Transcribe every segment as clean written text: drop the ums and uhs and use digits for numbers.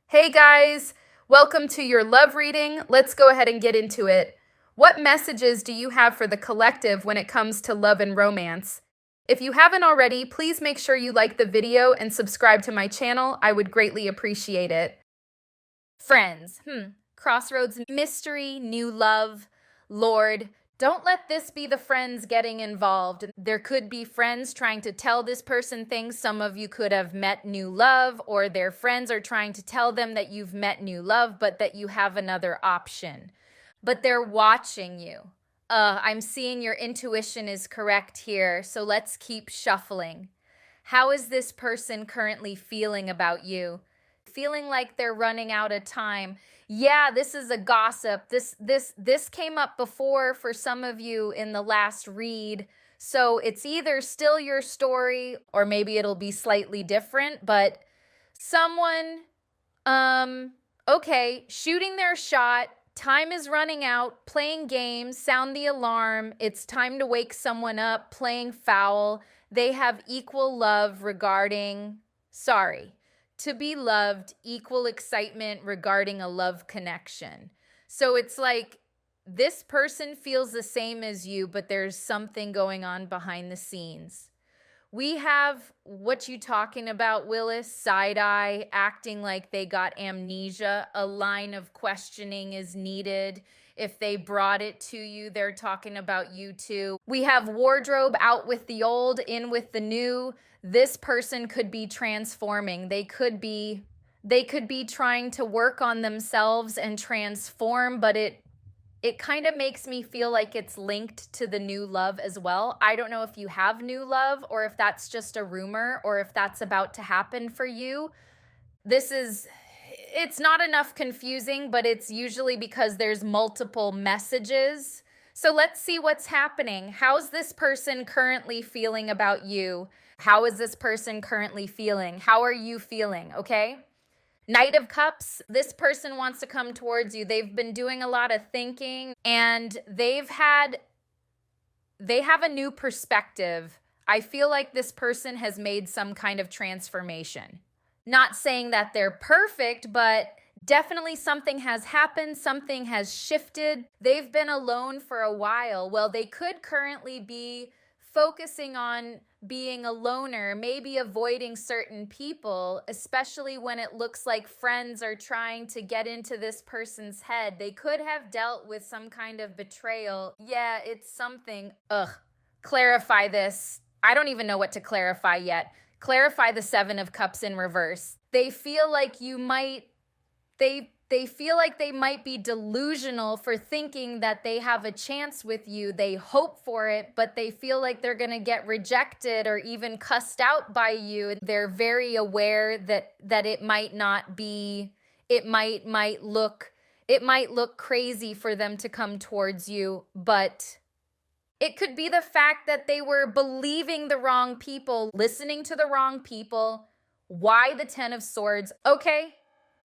Hey guys, welcome to your love reading. Let's go ahead and get into it. What messages do you have for the collective when it comes to love and romance? If you haven't already, please make sure you like the video and subscribe to my channel. I would greatly appreciate it. Friends, crossroads, mystery, new love, Lord. Don't let this be the friends getting involved. There could be friends trying to tell this person things. Some of you could have met new love, or their friends are trying to tell them that you've met new love, but that you have another option. But they're watching you. I'm seeing your intuition is correct here, so let's keep shuffling. How is this person currently feeling about you? Feeling like they're running out of time. Yeah, this is a gossip. This came up before for some of you in the last read. So it's either still your story or maybe it'll be slightly different, but someone okay, shooting their shot, time is running out, playing games, sound the alarm, it's time to wake someone up, playing foul. They have equal love regarding, to be loved, equal excitement regarding a love connection. So it's like this person feels the same as you, but there's something going on behind the scenes. We have what you talking about, Willis, side eye, acting like they got amnesia. A line of questioning is needed. If they brought it to you, they're talking about you too. We have wardrobe, out with the old, in with the new. This person could be transforming. They could be trying to work on themselves and transform, but it kind of makes me feel like it's linked to the new love as well. I don't know if you have new love or if that's just a rumor or if that's about to happen for you. It's not enough confusing, but it's usually because there's multiple messages. So let's see what's happening. How's this person currently feeling about you? How is this person currently feeling? How are you feeling? Okay. Knight of Cups, this person wants to come towards you. They've been doing a lot of thinking and they have a new perspective. I feel like this person has made some kind of transformation. Not saying that they're perfect, but definitely something has happened, something has shifted. They've been alone for a while. Well, they could currently be focusing on being a loner, maybe avoiding certain people, especially when it looks like friends are trying to get into this person's head. They could have dealt with some kind of betrayal. Yeah, it's something. Clarify this. I don't even know what to clarify yet. Clarify the Seven of Cups in reverse. They feel like they feel like they might be delusional for thinking that they have a chance with you. They hope for it, but they feel like they're going to get rejected or even cussed out by you. They're very aware that it might not be, it might look crazy for them to come towards you, but it could be the fact that they were believing the wrong people, listening to the wrong people. Why the Ten of Swords? Okay.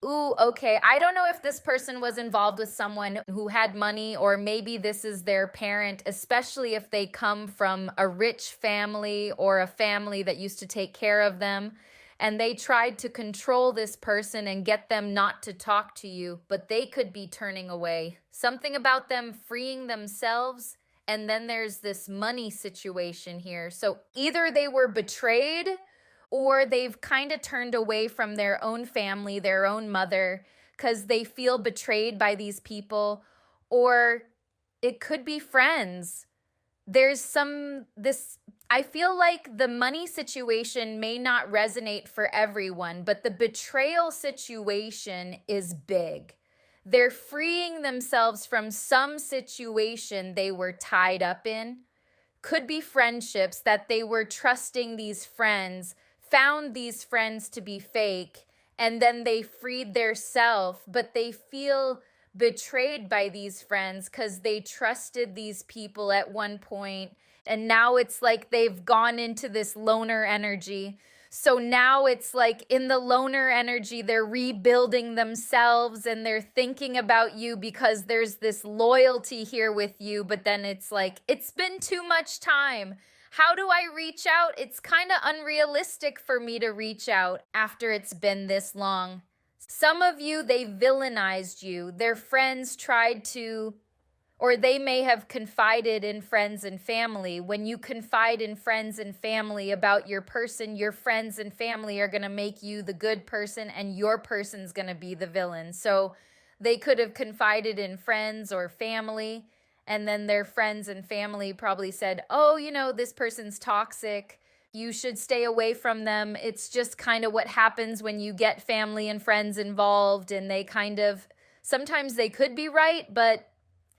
Ooh, okay. I don't know if this person was involved with someone who had money, or maybe this is their parent, especially if they come from a rich family or a family that used to take care of them. And they tried to control this person and get them not to talk to you, but they could be turning away. Something about them freeing themselves. And then there's this money situation here. So either they were betrayed, or they've kind of turned away from their own family, their own mother, because they feel betrayed by these people, or it could be friends. I feel like the money situation may not resonate for everyone, but the betrayal situation is big. They're freeing themselves from some situation they were tied up in. Could be friendships that they were trusting these friends, found these friends to be fake, and then they freed their self, but they feel betrayed by these friends because they trusted these people at one point, and now it's like they've gone into this loner energy. So now it's like in the loner energy, they're rebuilding themselves and they're thinking about you because there's this loyalty here with you, but then it's like, it's been too much time. How do I reach out? It's kind of unrealistic for me to reach out after it's been this long. Some of you, they villainized you. Their friends tried to, or they may have confided in friends and family. When you confide in friends and family about your person, your friends and family are going to make you the good person and your person's going to be the villain. So they could have confided in friends or family, and then their friends and family probably said, oh, this person's toxic. You should stay away from them. It's just kind of what happens when you get family and friends involved, and sometimes they could be right, but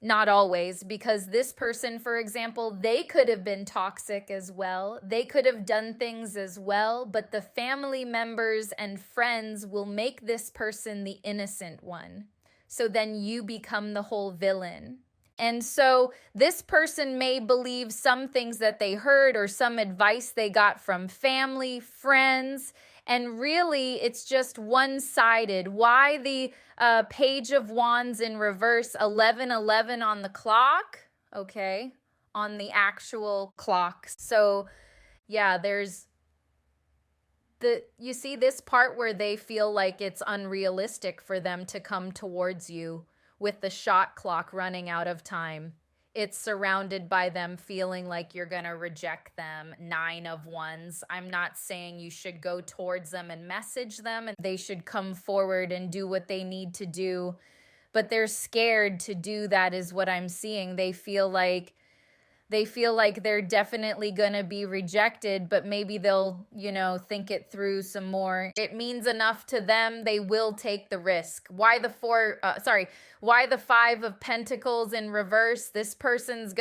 not always, because this person, for example, they could have been toxic as well. They could have done things as well, but the family members and friends will make this person the innocent one. So then you become the whole villain. And so this person may believe some things that they heard or some advice they got from family, friends, and really it's just one-sided. Why the Page of Wands in reverse, 11:11 on the clock? Okay, on the actual clock. So yeah, you see this part where they feel like it's unrealistic for them to come towards you with the shot clock running out of time. It's surrounded by them feeling like you're going to reject them. 9 of Wands. I'm not saying you should go towards them and message them, and they should come forward and do what they need to do. But they're scared to do that is what I'm seeing. They feel like they're definitely going to be rejected, but maybe they'll, think it through some more. It means enough to them. They will take the risk. Why the 5 of Pentacles in reverse? This person's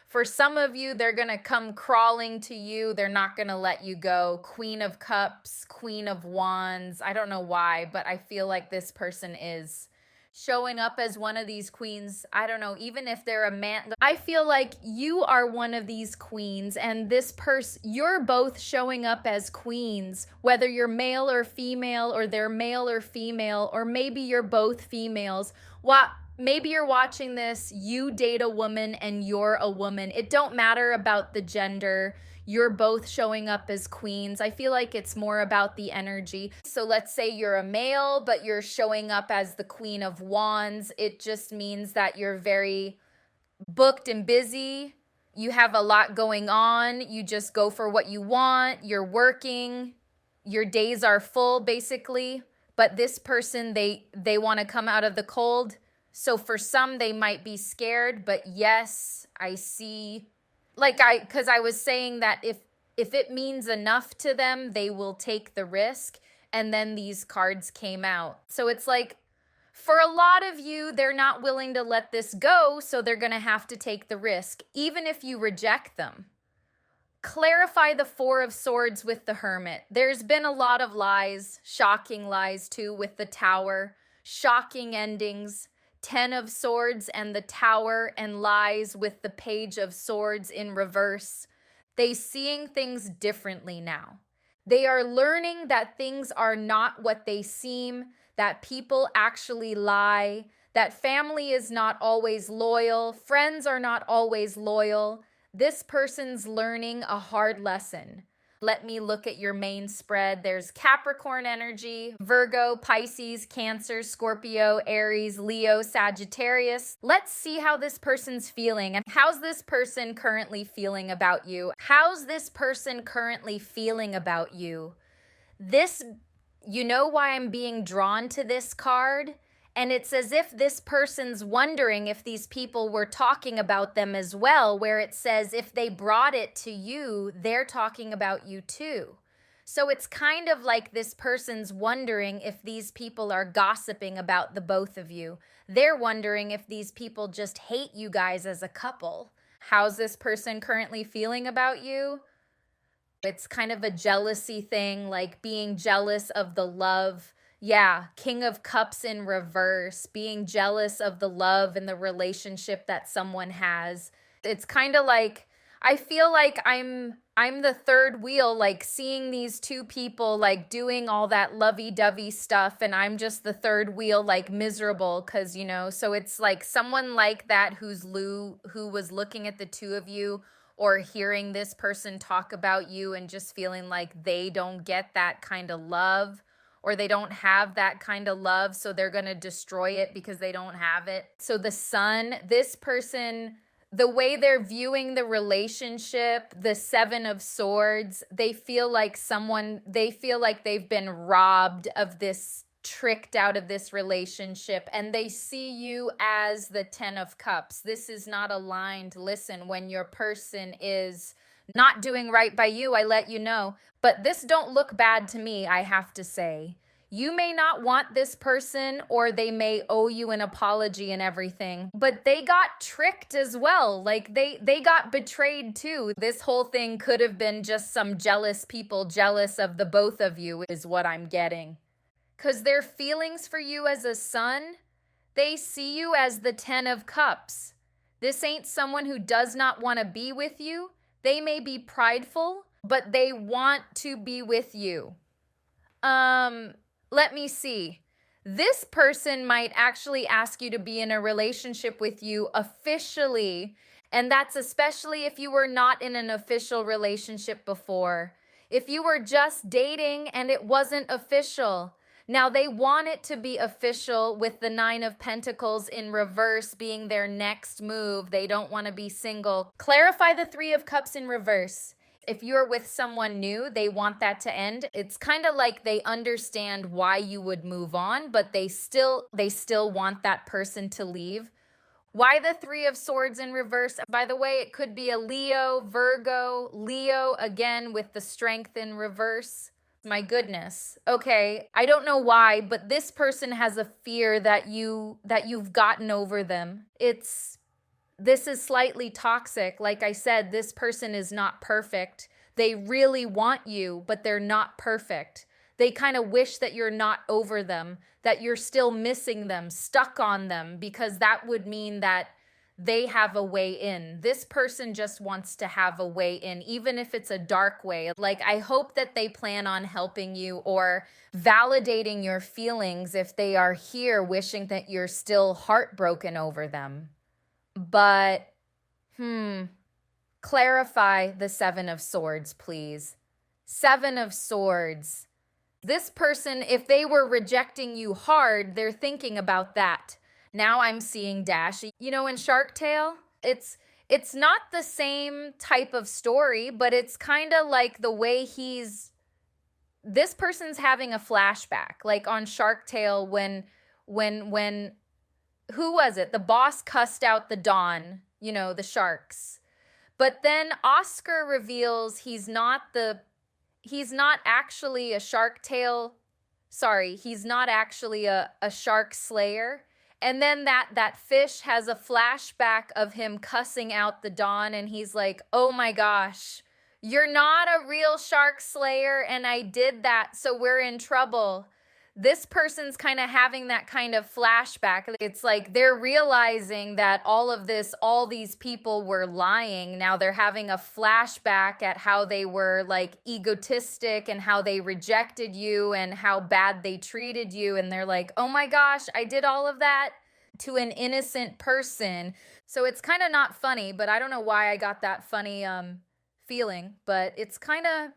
for some of you, they're going to come crawling to you. They're not going to let you go. Queen of Cups, Queen of Wands. I don't know why, but I feel like this person is showing up as one of these queens. I don't know, even if they're a man. I feel like you are one of these queens, and this person, you're both showing up as queens, whether you're male or female, or they're male or female, or maybe you're both females. Maybe you're watching this, you date a woman and you're a woman. It don't matter about the gender. You're both showing up as queens. I feel like it's more about the energy. So let's say you're a male, but you're showing up as the Queen of Wands. It just means that you're very booked and busy. You have a lot going on. You just go for what you want. You're working. Your days are full, basically. But this person, they want to come out of the cold. So for some, they might be scared. But yes, I see. Because I was saying that if it means enough to them, they will take the risk. And then these cards came out. So it's like, for a lot of you, they're not willing to let this go, so they're going to have to take the risk, even if you reject them. Clarify the 4 of Swords with the Hermit. There's been a lot of lies, shocking lies too, with the Tower, shocking endings. 10 of Swords and the Tower, and lies with the Page of Swords in reverse. They seeing things differently now. They are learning that things are not what they seem, that people actually lie, that family is not always loyal, friends are not always loyal. This person's learning a hard lesson. Let me look at your main spread. There's Capricorn energy, Virgo, Pisces, Cancer, Scorpio, Aries, Leo, Sagittarius. Let's see how this person's feeling. And how's this person currently feeling about you? How's this person currently feeling about you? You know why I'm being drawn to this card? And it's as if this person's wondering if these people were talking about them as well, where it says if they brought it to you, they're talking about you too. So it's kind of like this person's wondering if these people are gossiping about the both of you. They're wondering if these people just hate you guys as a couple. How's this person currently feeling about you? It's kind of a jealousy thing, like being jealous of the love. Yeah, King of Cups in reverse, being jealous of the love and the relationship that someone has. It's kind of like, I feel like I'm the third wheel, like seeing these two people like doing all that lovey-dovey stuff, and I'm just the third wheel, like miserable, because, so it's like someone like that who was looking at the two of you, or hearing this person talk about you and just feeling like they don't get that kind of love, or they don't have that kind of love, so they're going to destroy it because they don't have it. So the Sun, this person, the way they're viewing the relationship, the Seven of Swords, they feel like they've been robbed of this, tricked out of this relationship, and they see you as the Ten of Cups. This is not aligned. Listen, when your person is not doing right by you, I let you know. But this don't look bad to me, I have to say. You may not want this person, or they may owe you an apology and everything, but they got tricked as well. Like they got betrayed too. This whole thing could have been just some jealous people jealous of the both of you, is what I'm getting. Because their feelings for you as a Sun, they see you as the Ten of Cups. This ain't someone who does not want to be with you. They may be prideful, but they want to be with you. Let me see. This person might actually ask you to be in a relationship with you officially, and that's especially if you were not in an official relationship before. If you were just dating and it wasn't official. Now, they want it to be official, with the Nine of Pentacles in reverse being their next move. They don't want to be single. Clarify the Three of Cups in reverse. If you're with someone new, they want that to end. It's kind of like they understand why you would move on, but they still want that person to leave. Why the Three of Swords in reverse? By the way, it could be a Leo, Virgo, Leo again with the Strength in reverse. My goodness. Okay, I don't know why, but this person has a fear that you've gotten over them. This is slightly toxic. Like I said, this person is not perfect. They really want you, but they're not perfect. They kind of wish that you're not over them, that you're still missing them, stuck on them, because that would mean that they have a way in. This person just wants to have a way in, even if it's a dark way. Like, I hope that they plan on helping you or validating your feelings if they are here wishing that you're still heartbroken over them. But, clarify the Seven of Swords, please. Seven of Swords. This person, if they were rejecting you hard, they're thinking about that. Now I'm seeing Dash. You know, in Shark Tale, it's not the same type of story, but it's kind of like the way this person's having a flashback. Like on Shark Tale when who was it? The boss cussed out the Dawn, you know, the sharks. But then Oscar reveals he's not actually a Shark Tale. Sorry, he's not actually a shark slayer. And then that fish has a flashback of him cussing out the Dawn, and he's like, oh my gosh, you're not a real shark slayer, and I did that, so we're in trouble. This person's kind of having that kind of flashback. It's like they're realizing that all these people were lying. Now they're having a flashback at how they were like egotistic and how they rejected you and how bad they treated you. And they're like, oh my gosh, I did all of that to an innocent person. So it's kind of not funny, but I don't know why I got that funny feeling. But it's kind of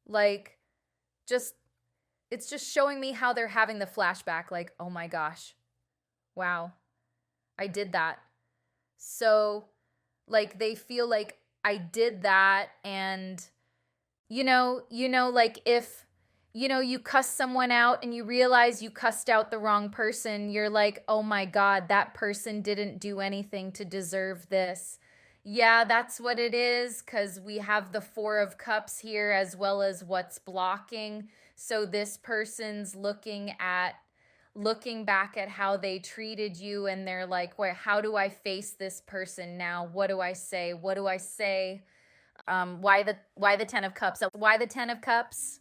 like it's just showing me how they're having the flashback, like, oh my gosh, wow, I did that. So, like, they feel like I did that, and, you know, like, if, you know, you cuss someone out and you realize you cussed out the wrong person, you're like, oh my God, that person didn't do anything to deserve this. Yeah, that's what it is, because we have the Four of Cups here as well as what's blocking. So this person's looking back at how they treated you, and they're like, wait, how do I face this person now? What do I say? What do I say? Why the Ten of Cups? Why the Ten of Cups?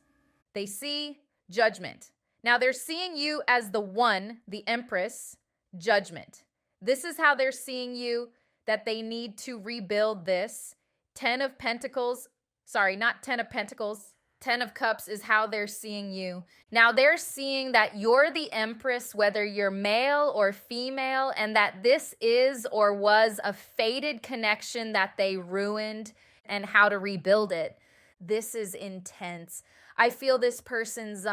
They see Judgment. Now they're seeing you as the one, the Empress, Judgment. This is how they're seeing you, that they need to rebuild this. Ten of Pentacles, sorry, not Ten of Pentacles. Ten of Cups is how they're seeing you. Now they're seeing that you're the Empress, whether you're male or female, and that this is or was a fated connection that they ruined, and how to rebuild it. This is intense. I feel this person's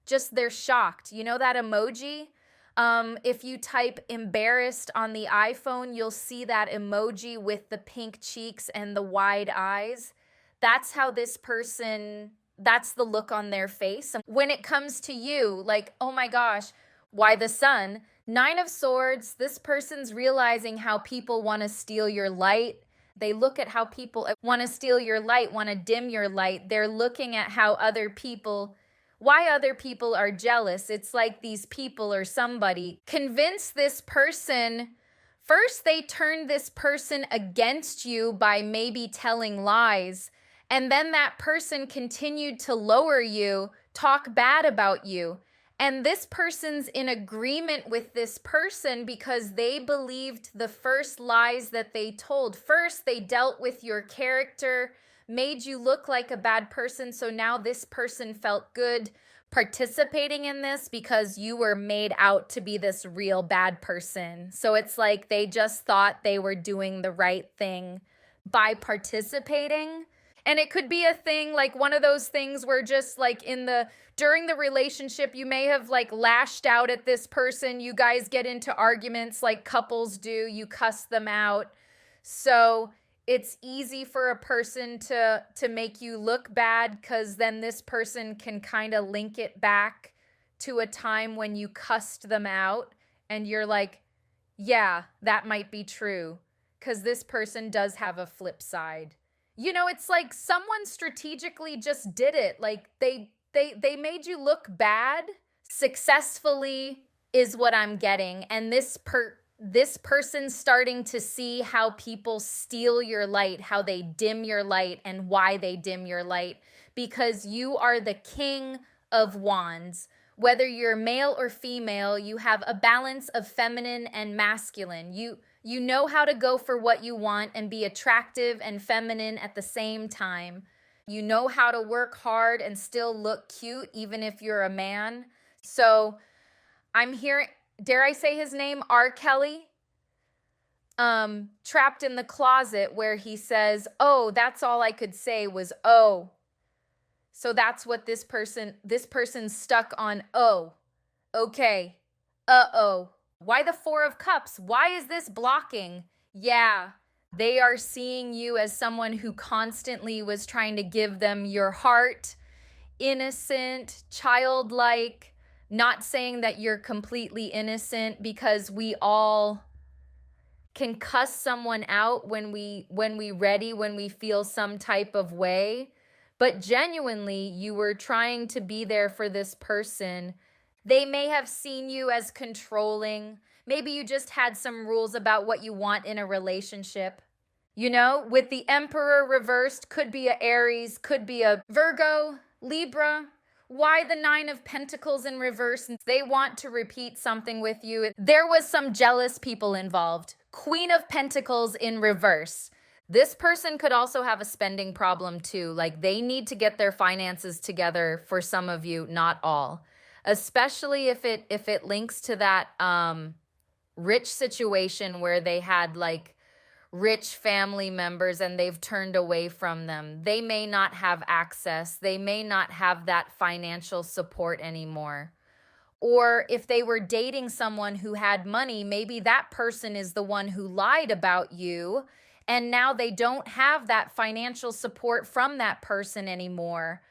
just they're shocked. You know that emoji? If you type embarrassed on the iPhone, you'll see that emoji with the pink cheeks and the wide eyes. That's how this person, that's the look on their face. When it comes to you, like, oh my gosh, why the sun? Nine of Swords, this person's realizing how people want to steal your light. They look at how people want to steal your light, want to dim your light. They're looking at how why other people are jealous. It's like these people or somebody convince this person. First, they turn this person against you by maybe telling lies. And then that person continued to lower you, talk bad about you. And this person's in agreement with this person because they believed the first lies that they told. First, they dealt with your character, made you look like a bad person. So now this person felt good participating in this because you were made out to be this real bad person. So it's like they just thought they were doing the right thing by participating. And it could be a thing, like one of those things where just like during the relationship, you may have like lashed out at this person. You guys get into arguments like couples do. You cuss them out. So it's easy for a person to make you look bad because then this person can kind of link it back to a time when you cussed them out. And you're like, yeah, that might be true because this person does have a flip side. You know, it's like someone strategically just did it. Like they made you look bad successfully is what I'm getting. And this person's starting to see how people steal your light, how they dim your light and why they dim your light, because you are the King of Wands. Whether you're male or female, you have a balance of feminine and masculine. You know how to go for what you want and be attractive and feminine at the same time. You know how to work hard and still look cute, even if you're a man. So I'm hearing, dare I say his name, R. Kelly? Trapped in the Closet, where he says, oh, that's all I could say was, oh. So that's what this person's stuck on, oh. Okay. Uh-oh. Why the Four of Cups? Why is this blocking? Yeah, they are seeing you as someone who constantly was trying to give them your heart, innocent, childlike, not saying that you're completely innocent, because we all can cuss someone out when we feel some type of way. But genuinely, you were trying to be there for this person. They may have seen you as controlling. Maybe you just had some rules about what you want in a relationship. You know, with the Emperor reversed, could be a Aries, could be a Virgo, Libra. Why the Nine of Pentacles in reverse? They want to repeat something with you. There was some jealous people involved. Queen of Pentacles in reverse. This person could also have a spending problem too. Like they need to get their finances together for some of you, not all. Especially if it links to that rich situation where they had like rich family members and they've turned away from them. They may not have access. They may not have that financial support anymore. Or if they were dating someone who had money, maybe that person is the one who lied about you, and now they don't have that financial support from that person anymore.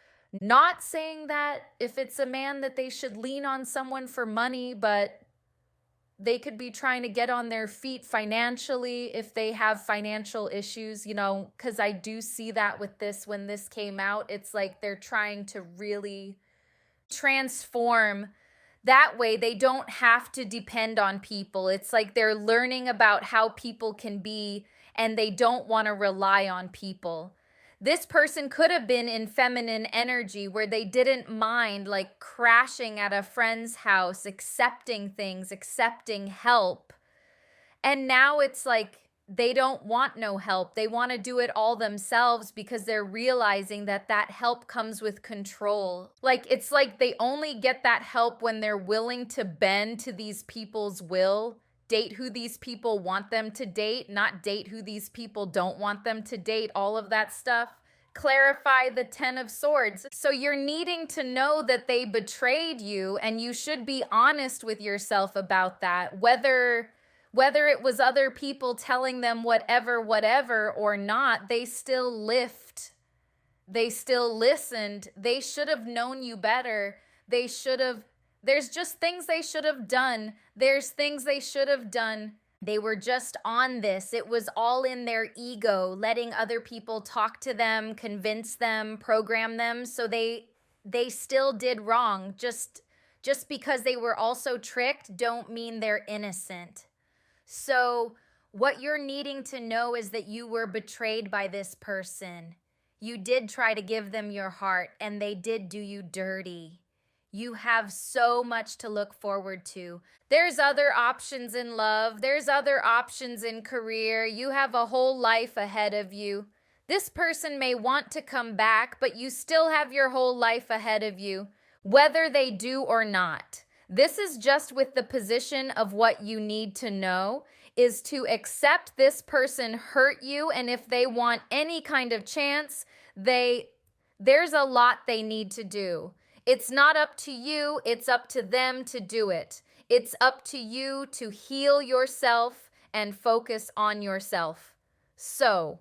Not saying that if it's a man that they should lean on someone for money, but they could be trying to get on their feet financially if they have financial issues, you know, because I do see that with this. When this came out, it's like they're trying to really transform. That way they don't have to depend on people. It's like they're learning about how people can be, and they don't want to rely on people. This person could have been in feminine energy where they didn't mind like crashing at a friend's house, accepting things, accepting help. And now it's like they don't want no help. They want to do it all themselves because they're realizing that that help comes with control. Like it's like they only get that help when they're willing to bend to these people's will. Date who these people want them to date, not date who these people don't want them to date, all of that stuff. clarify the Ten of Swords. So you're needing to know that they betrayed you, and you should be honest with yourself about that, whether it was other people telling them whatever or not. They still they still listened. They should have known you better. There's just things they should have done. There's things they should have done. They were just on this. It was all in their ego, letting other people talk to them, convince them, program them. So they still did wrong. Just because they were also tricked don't mean they're innocent. So what you're needing to know is that you were betrayed by this person. You did try to give them your heart, and they did do you dirty. You have so much to look forward to. There's other options in love. There's other options in career. You have a whole life ahead of you. This person may want to come back, but you still have your whole life ahead of you, whether they do or not. This is just with the position of what you need to know is to accept this person hurt you, and if they want any kind of chance, there's a lot they need to do. It's not up to you, it's up to them to do it. It's up to you to heal yourself and focus on yourself. So,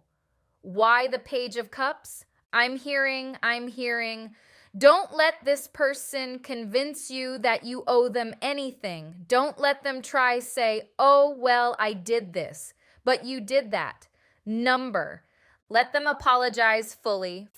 why the Page of Cups? I'm hearing, don't let this person convince you that you owe them anything. Don't let them try say, oh, well, I did this, but you did that. Let them apologize fully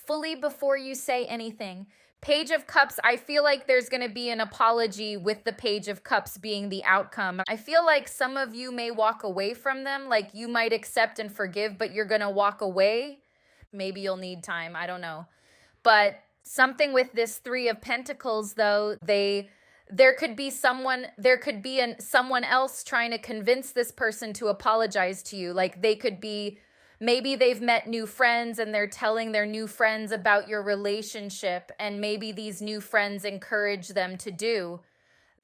before you say anything. Page of Cups, I feel like there's going to be an apology with the Page of Cups being the outcome. I feel like some of you may walk away from them, like you might accept and forgive, but you're going to walk away. Maybe you'll need time, I don't know. But something with this Three of Pentacles, though, there could be someone else trying to convince this person to apologize to you. Like they could be, maybe they've met new friends and they're telling their new friends about your relationship, and maybe these new friends encourage them to do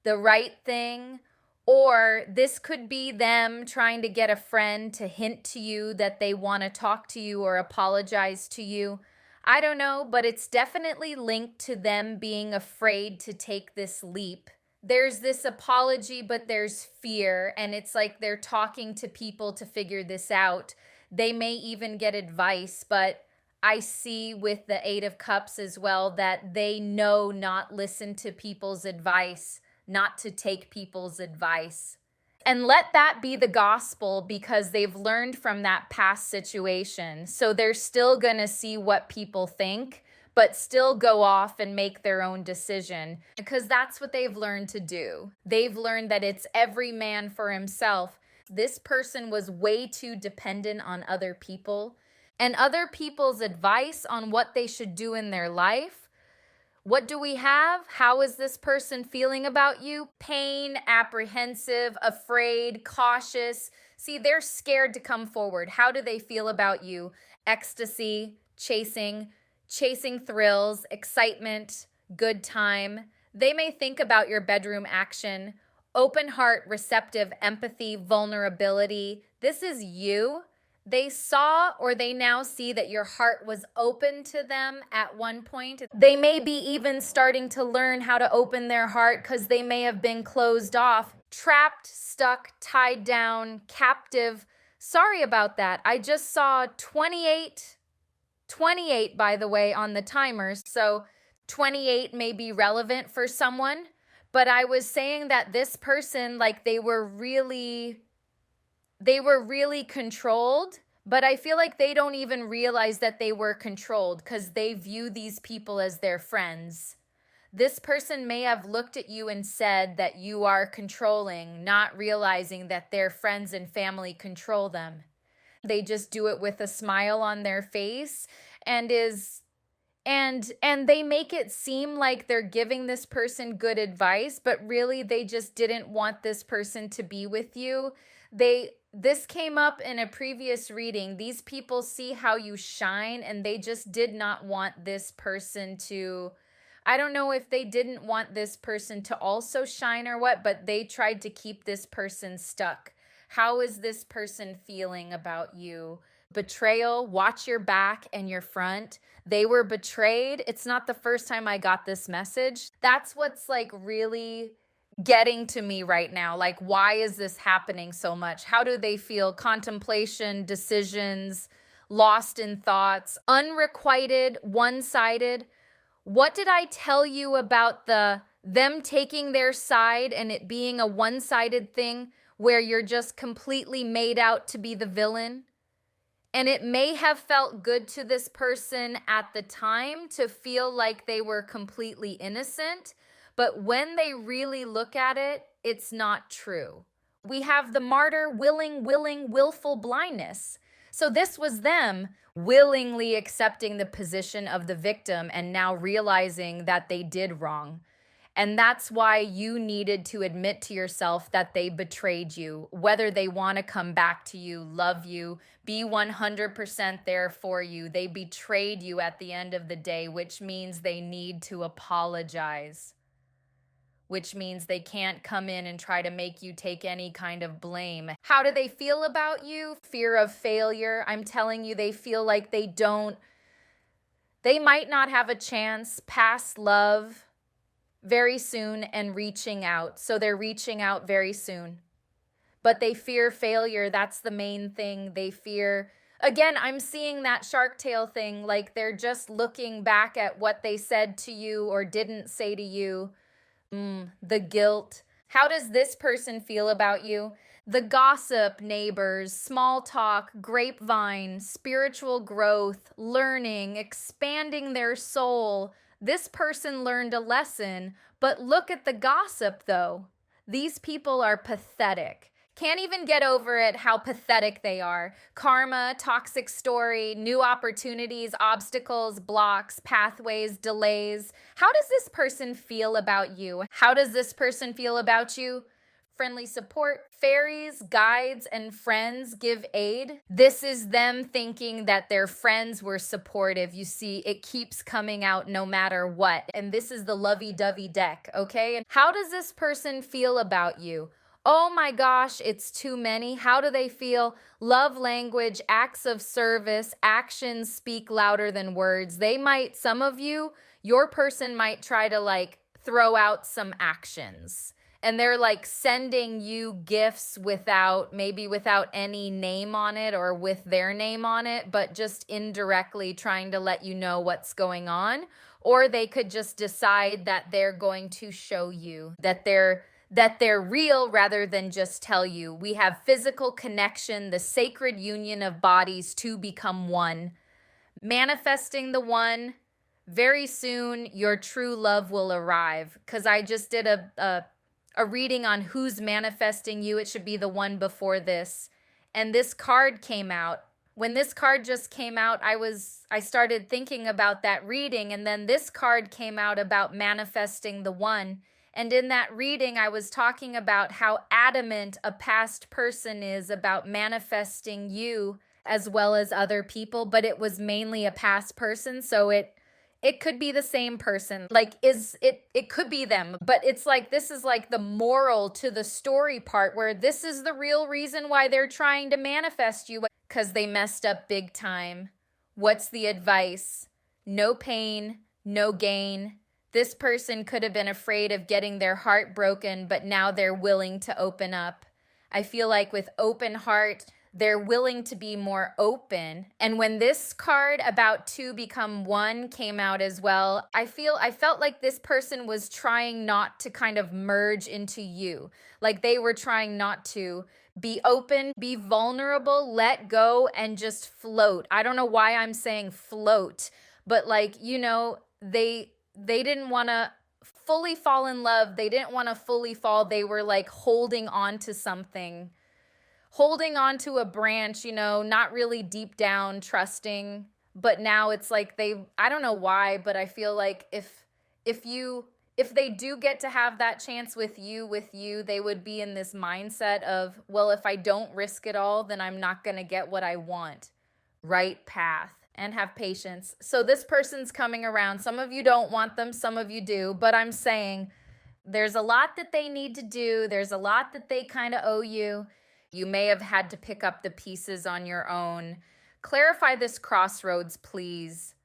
the right thing. Or this could be them trying to get a friend to hint to you that they want to talk to you or apologize to you. I don't know, but it's definitely linked to them being afraid to take this leap. There's this apology, but there's fear, and it's like they're talking to people to figure this out. They may even get advice, but I see with the Eight of Cups as well that they know not listen to people's advice, not to take people's advice. And let that be the gospel, because they've learned from that past situation. So they're still going to see what people think, but still go off and make their own decision, because that's what they've learned to do. They've learned that it's every man for himself. This person was way too dependent on other people and other people's advice on what they should do in their life. What do we have? How is this person feeling about you? Pain, apprehensive, afraid, cautious. See, they're scared to come forward. How do they feel about you? Ecstasy, chasing thrills, excitement, good time. They may think about your bedroom action. Open heart, receptive, empathy, vulnerability. This is you. They saw, or they now see, that your heart was open to them at one point. They may be even starting to learn how to open their heart because they may have been closed off, trapped, stuck, tied down, captive. Sorry about that. I just saw 28, by the way, on the timers. So 28 may be relevant for someone, but I was saying that this person, like they were really controlled, but I feel like they don't even realize that they were controlled because they view these people as their friends. This person may have looked at you and said that you are controlling, not realizing that their friends and family control them. They just do it with a smile on their face and they make it seem like they're giving this person good advice, but really they just didn't want this person to be with you. This came up in a previous reading. These people see how you shine, and they just did not want this person to, I don't know if they didn't want this person to also shine or what, but they tried to keep this person stuck. How is this person feeling about you? Betrayal, watch your back and your front. They were betrayed. It's not the first time I got this message. That's what's like really getting to me right now. Like, why is this happening so much? How do they feel? Contemplation, decisions, lost in thoughts, unrequited, one-sided. What did I tell you about them taking their side and it being a one-sided thing where you're just completely made out to be the villain? And it may have felt good to this person at the time to feel like they were completely innocent, but when they really look at it, it's not true. We have the martyr, willing, willful blindness. So this was them willingly accepting the position of the victim and now realizing that they did wrong. And that's why you needed to admit to yourself that they betrayed you, whether they want to come back to you, love you, be 100% there for you. They betrayed you at the end of the day, which means they need to apologize, which means they can't come in and try to make you take any kind of blame. How do they feel about you? Fear of failure. I'm telling you, they feel like they might not have a chance. Past love very soon and reaching out. So they're reaching out very soon. But they fear failure. That's the main thing. They fear, again, I'm seeing that shark tail thing, like they're just looking back at what they said to you or didn't say to you. The guilt. How does this person feel about you? The gossip, neighbors, small talk, grapevine, spiritual growth, learning, expanding their soul. This person learned a lesson, but look at the gossip though. These people are pathetic. Can't even get over it how pathetic they are. Karma, toxic story, new opportunities, obstacles, blocks, pathways, delays. How does this person feel about you? How does this person feel about you? Friendly support, fairies, guides, and friends give aid. This is them thinking that their friends were supportive. You see, it keeps coming out no matter what. And this is the lovey-dovey deck, okay? And how does this person feel about you? Oh my gosh, it's too many. How do they feel? Love language, acts of service, actions speak louder than words. Some of you, your person might try to like throw out some actions. And they're like sending you gifts without any name on it or with their name on it, but just indirectly trying to let you know what's going on. Or they could just decide that they're going to show you that they're real rather than just tell you. We have physical connection, the sacred union of bodies to become one. Manifesting the one. Very soon, your true love will arrive. Because I just did a reading on who's manifesting you. It should be the one before this. And this card came out. When this card just came out, I started thinking about that reading. And then this card came out about manifesting the one. And in that reading, I was talking about how adamant a past person is about manifesting you as well as other people, but it was mainly a past person, so it could be the same person. Like, it could be them, but it's like, this is like the moral to the story part where this is the real reason why they're trying to manifest you, because they messed up big time. What's the advice? No pain, no gain. This person could have been afraid of getting their heart broken, but now they're willing to open up. I feel like with open heart, they're willing to be more open. And when this card about two become one came out as well, I felt like this person was trying not to kind of merge into you. Like they were trying not to be open, be vulnerable, let go, and just float. I don't know why I'm saying float, but like, you know, they didn't want to fully fall in love. They didn't want to fully fall. They were like holding on to something, holding on to a branch, you know, not really deep down trusting. But now it's like I don't know why, but I feel like if they do get to have that chance with you, they would be in this mindset of, well, if I don't risk it all, then I'm not going to get what I want. Right path. And have patience. So this person's coming around. Some of you don't want them, some of you do, but I'm saying there's a lot that they need to do. There's a lot that they kind of owe you. You may have had to pick up the pieces on your own. Clarify this crossroads, please.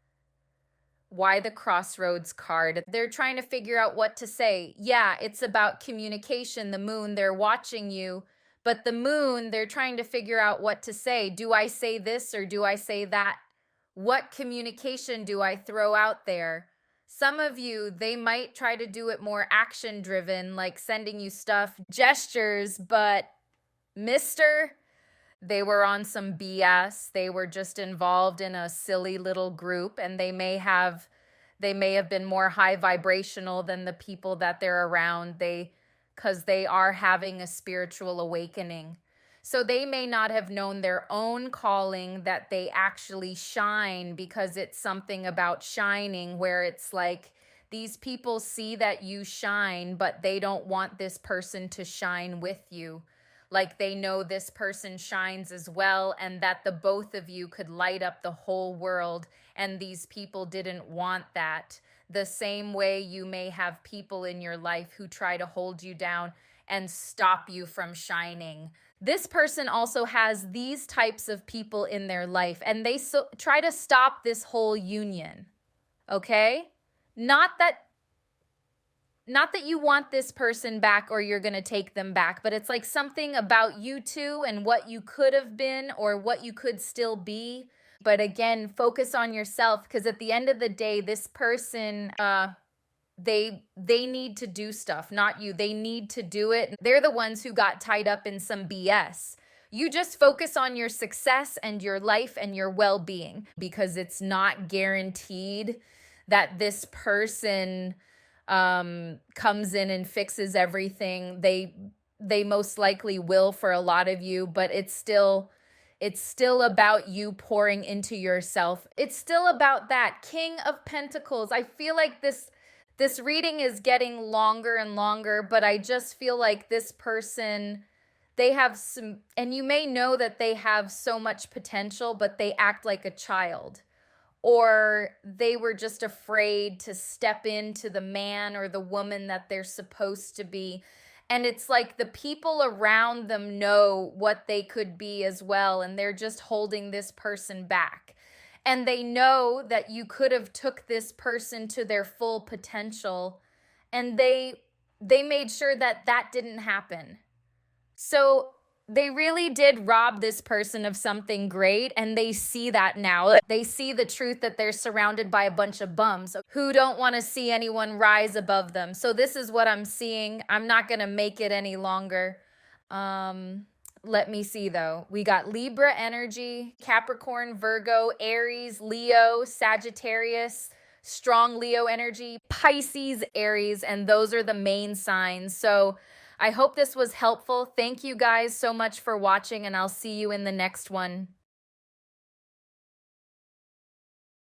Why the crossroads card? They're trying to figure out what to say. Yeah, it's about communication. The moon, they're watching you. But the moon, they're trying to figure out what to say. Do I say this or do I say that? What communication do I throw out there? Some of you, they might try to do it more action driven, like sending you stuff, gestures, but mister, they were on some BS. They were just involved in a silly little group, and they may have been more high vibrational than the people that they're around. Because they are having a spiritual awakening. So they may not have known their own calling, that they actually shine, because it's something about shining where it's like these people see that you shine, but they don't want this person to shine with you. Like they know this person shines as well, and that the both of you could light up the whole world, and these people didn't want that. The same way you may have people in your life who try to hold you down and stop you from shining. This person also has these types of people in their life, and they try to stop this whole union, okay? Not that you want this person back or you're going to take them back, but it's like something about you two and what you could have been or what you could still be. But again, focus on yourself, because at the end of the day, this person, they need to do stuff, not you. They need to do it. They're the ones who got tied up in some BS. You just focus on your success and your life and your well-being, because it's not guaranteed that this person comes in and fixes everything. They most likely will for a lot of you, but it's still about you pouring into yourself. It's still about that King of Pentacles. I feel like this reading is getting longer and longer, but I just feel like this person, they have some, and you may know that they have so much potential, but they act like a child. Or they were just afraid to step into the man or the woman that they're supposed to be. And it's like the people around them know what they could be as well, and they're just holding this person back. And they know that you could have took this person to their full potential, and they made sure that that didn't happen. So they really did rob this person of something great, and they see that now. They see the truth that they're surrounded by a bunch of bums who don't want to see anyone rise above them. So this is what I'm seeing. I'm not going to make it any longer. Let me see though. We got Libra energy, Capricorn, Virgo, Aries, Leo, Sagittarius, strong Leo energy, Pisces, Aries, and those are the main signs. So I hope this was helpful. Thank you guys so much for watching, and I'll see you in the next one.